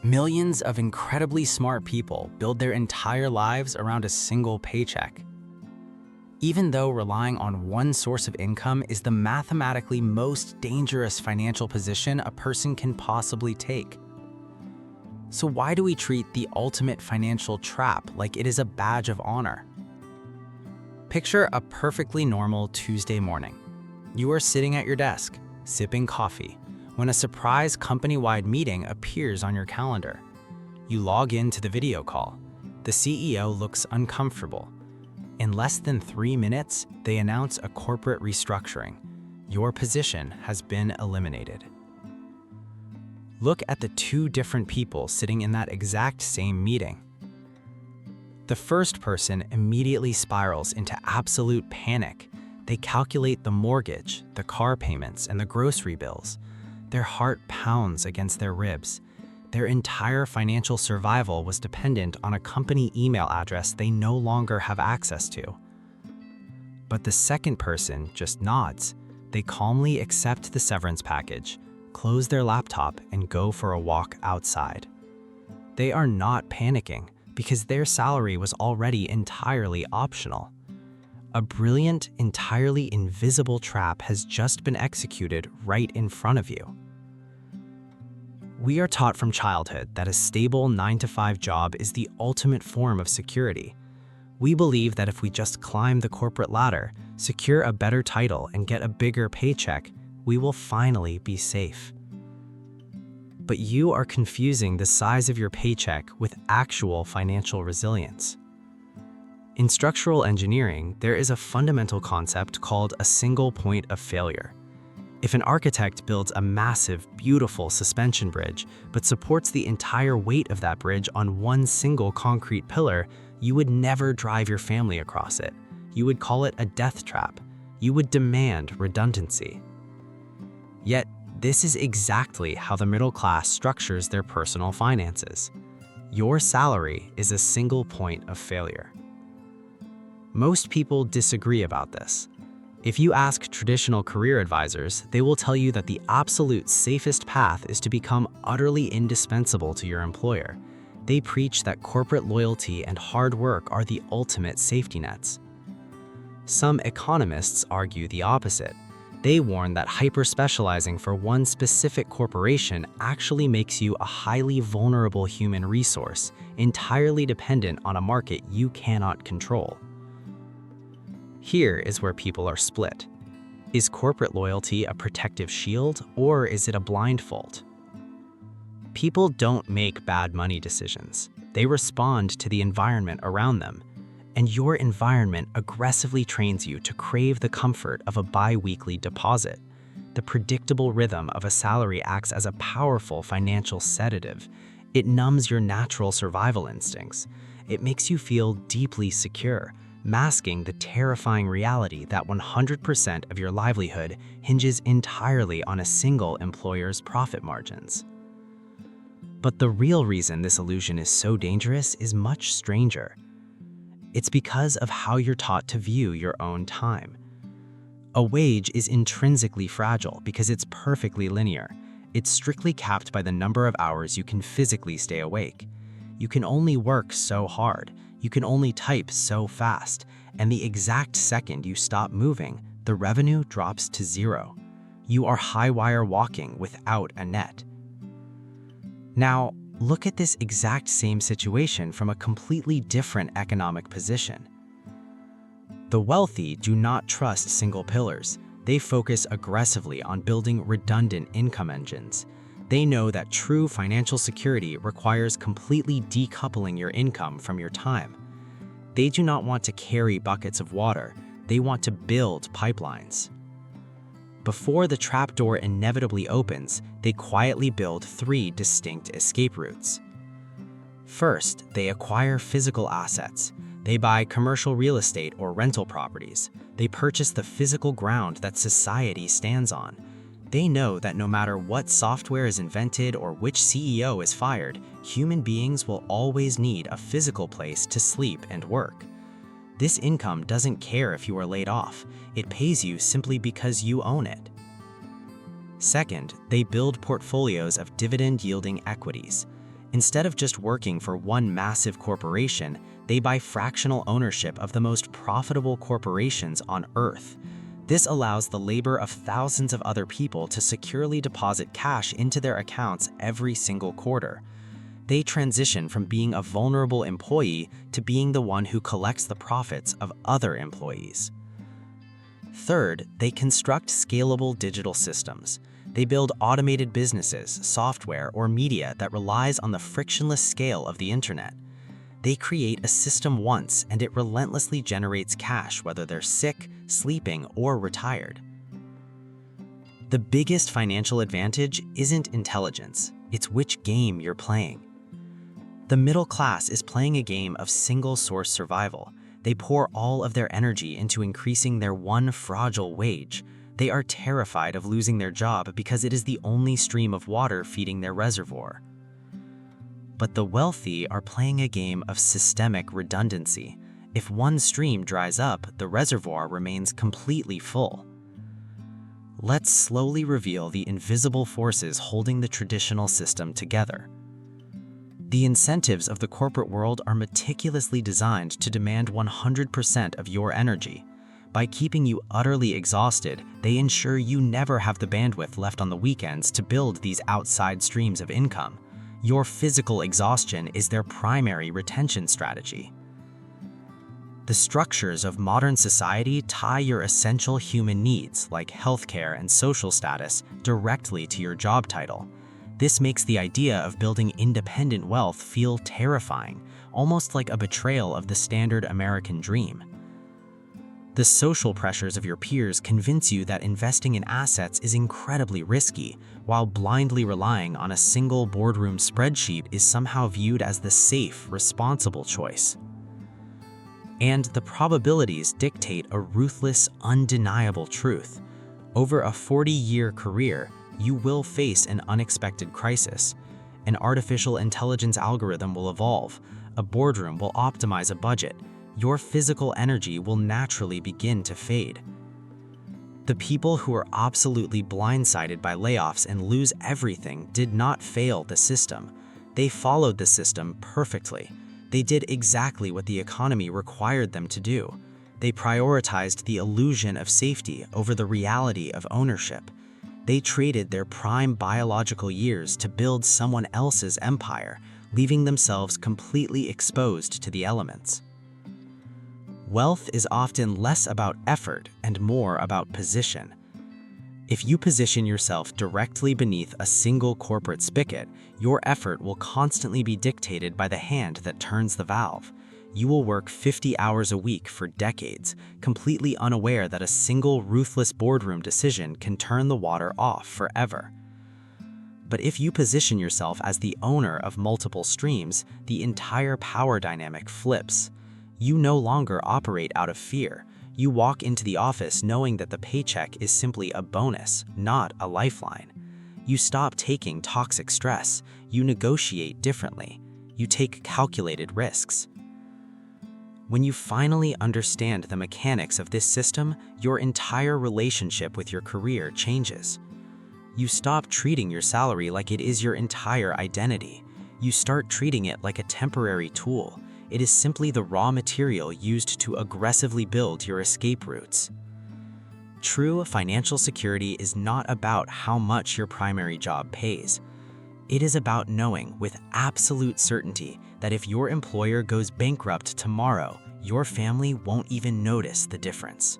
Millions of incredibly smart people build their entire lives around a single paycheck. Even though relying on one source of income is the mathematically most dangerous financial position a person can possibly take. So why do we treat the ultimate financial trap like it is a badge of honor? Picture a perfectly normal Tuesday morning. You are sitting at your desk, sipping coffee, when a surprise company-wide meeting appears on your calendar. You log into the video call. The CEO looks uncomfortable. In less than 3 minutes, they announce a corporate restructuring. Your position has been eliminated. Look at the two different people sitting in that exact same meeting. The first person immediately spirals into absolute panic. They calculate the mortgage, the car payments, and the grocery bills. Their heart pounds against their ribs. Their entire financial survival was dependent on a company email address they no longer have access to. But the second person just nods. They calmly accept the severance package, close their laptop, and go for a walk outside. They are not panicking because their salary was already entirely optional. A brilliant, entirely invisible trap has just been executed right in front of you. We are taught from childhood that a stable 9-to-5 job is the ultimate form of security. We believe that if we just climb the corporate ladder, secure a better title, and get a bigger paycheck, we will finally be safe. But you are confusing the size of your paycheck with actual financial resilience. In structural engineering, there is a fundamental concept called a single point of failure. If an architect builds a massive, beautiful suspension bridge, but supports the entire weight of that bridge on one single concrete pillar, you would never drive your family across it. You would call it a death trap. You would demand redundancy. Yet, this is exactly how the middle class structures their personal finances. Your salary is a single point of failure. Most people disagree about this. If you ask traditional career advisors, they will tell you that the absolute safest path is to become utterly indispensable to your employer. They preach that corporate loyalty and hard work are the ultimate safety nets. Some economists argue the opposite. They warn that hyper-specializing for one specific corporation actually makes you a highly vulnerable human resource, entirely dependent on a market you cannot control. Here is where people are split. Is corporate loyalty a protective shield, or is it a blindfold? People don't make bad money decisions. They respond to the environment around them, and your environment aggressively trains you to crave the comfort of a bi-weekly deposit. The predictable rhythm of a salary acts as a powerful financial sedative. It numbs your natural survival instincts. It makes you feel deeply secure, masking the terrifying reality that 100% of your livelihood hinges entirely on a single employer's profit margins. But the real reason this illusion is so dangerous is much stranger. It's because of how you're taught to view your own time. A wage is intrinsically fragile because it's perfectly linear. It's strictly capped by the number of hours you can physically stay awake. You can only work so hard. You can only type so fast, and the exact second you stop moving, the revenue drops to zero. You are high-wire walking without a net. Now, look at this exact same situation from a completely different economic position. The wealthy do not trust single pillars. They focus aggressively on building redundant income engines. They know that true financial security requires completely decoupling your income from your time. They do not want to carry buckets of water. They want to build pipelines. Before the trapdoor inevitably opens, they quietly build 3 distinct escape routes. First, they acquire physical assets. They buy commercial real estate or rental properties. They purchase the physical ground that society stands on. They know that no matter what software is invented or which CEO is fired, human beings will always need a physical place to sleep and work. This income doesn't care if you are laid off. It pays you simply because you own it. Second, they build portfolios of dividend-yielding equities. Instead of just working for one massive corporation, they buy fractional ownership of the most profitable corporations on Earth. This allows the labor of thousands of other people to securely deposit cash into their accounts every single quarter. They transition from being a vulnerable employee to being the one who collects the profits of other employees. Third, they construct scalable digital systems. They build automated businesses, software, or media that relies on the frictionless scale of the internet. They create a system once and it relentlessly generates cash whether they're sick, sleeping, or retired. The biggest financial advantage isn't intelligence, it's which game you're playing. The middle class is playing a game of single-source survival. They pour all of their energy into increasing their one fragile wage. They are terrified of losing their job because it is the only stream of water feeding their reservoir. But the wealthy are playing a game of systemic redundancy. If one stream dries up, the reservoir remains completely full. Let's slowly reveal the invisible forces holding the traditional system together. The incentives of the corporate world are meticulously designed to demand 100% of your energy. By keeping you utterly exhausted, they ensure you never have the bandwidth left on the weekends to build these outside streams of income. Your physical exhaustion is their primary retention strategy. The structures of modern society tie your essential human needs, like healthcare and social status, directly to your job title. This makes the idea of building independent wealth feel terrifying, almost like a betrayal of the standard American dream. The social pressures of your peers convince you that investing in assets is incredibly risky, while blindly relying on a single boardroom spreadsheet is somehow viewed as the safe, responsible choice. And the probabilities dictate a ruthless, undeniable truth. Over a 40-year career, you will face an unexpected crisis. An artificial intelligence algorithm will evolve, a boardroom will optimize a budget, your physical energy will naturally begin to fade. The people who are absolutely blindsided by layoffs and lose everything did not fail the system. They followed the system perfectly. They did exactly what the economy required them to do. They prioritized the illusion of safety over the reality of ownership. They traded their prime biological years to build someone else's empire, leaving themselves completely exposed to the elements. Wealth is often less about effort and more about position. If you position yourself directly beneath a single corporate spigot, your effort will constantly be dictated by the hand that turns the valve. You will work 50 hours a week for decades, completely unaware that a single ruthless boardroom decision can turn the water off forever. But if you position yourself as the owner of multiple streams, the entire power dynamic flips. You no longer operate out of fear. You walk into the office knowing that the paycheck is simply a bonus, not a lifeline. You stop taking toxic stress. You negotiate differently. You take calculated risks. When you finally understand the mechanics of this system, your entire relationship with your career changes. You stop treating your salary like it is your entire identity. You start treating it like a temporary tool. It is simply the raw material used to aggressively build your escape routes. True financial security is not about how much your primary job pays. It is about knowing with absolute certainty that if your employer goes bankrupt tomorrow, your family won't even notice the difference.